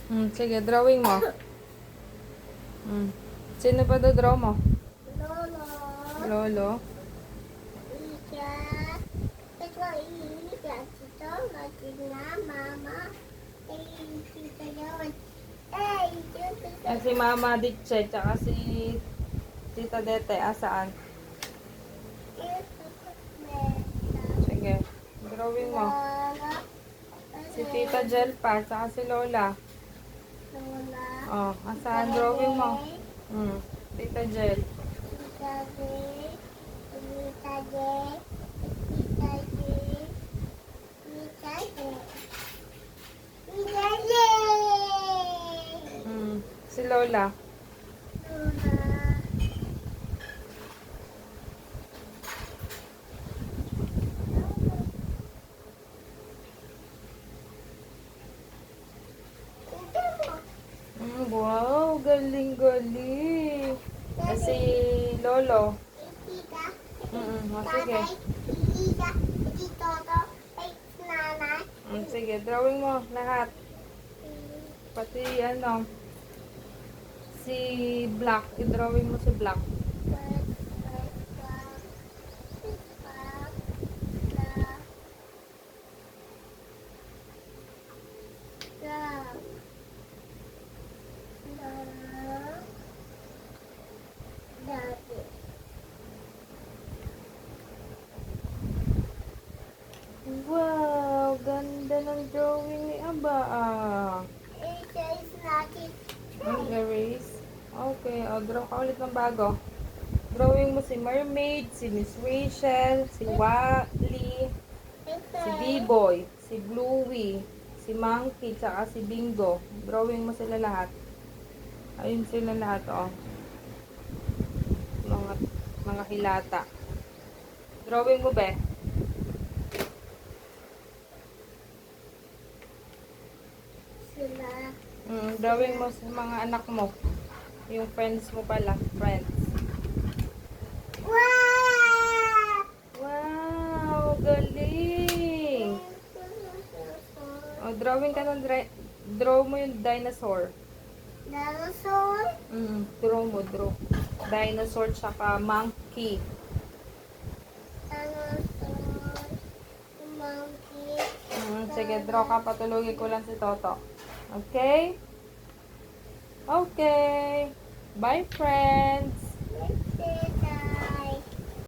Sige, drawing mo. Sino pa draw mo? Lolo. Lolo. Ika. Ito Ika. Ito. Latina. Mama. Ika yun. Si Mama Ditche, tsaka si Tita Dete, asaan? Sige, drawing mo. Si Tita Jelpa, tsaka si Lola. Lola. Oh, asaan drawing mo? Tita Jel. Tita J. Tita J. Tita J. Tita J. Tita J. Si Lola. Lola. Wow, galing-galing. Si Lolo. Tita. Sige. Tita. Tito. Nanay. Sige, drawing mo lahat. Pati ano, si Black. I-drawing mo si Black. Wow, ganda ng drawing ni Aba. Erase. Okay, draw ka ulit ng bago. Drawing mo si Mermaid, si Miss Rachel, si Wally, si B-Boy, si Bluey, si Monkey, tsaka si Bingo. Drawing mo sila lahat. Ayun sila lahat, oh. Mga hilata. Drawing mo, be. Sila. Drawing mo sa mga anak mo. Yung friends mo pala. Friends. Wow! Wow! Galing! Drawing ka ng draw mo yung dinosaur. Dinosaur. Draw mo, draw. Dinosaur tsaka monkey. Dinosaur. Monkey. Sige, draw ka. Patulogin ko lang si Toto. Okay? Okay. Bye, friends!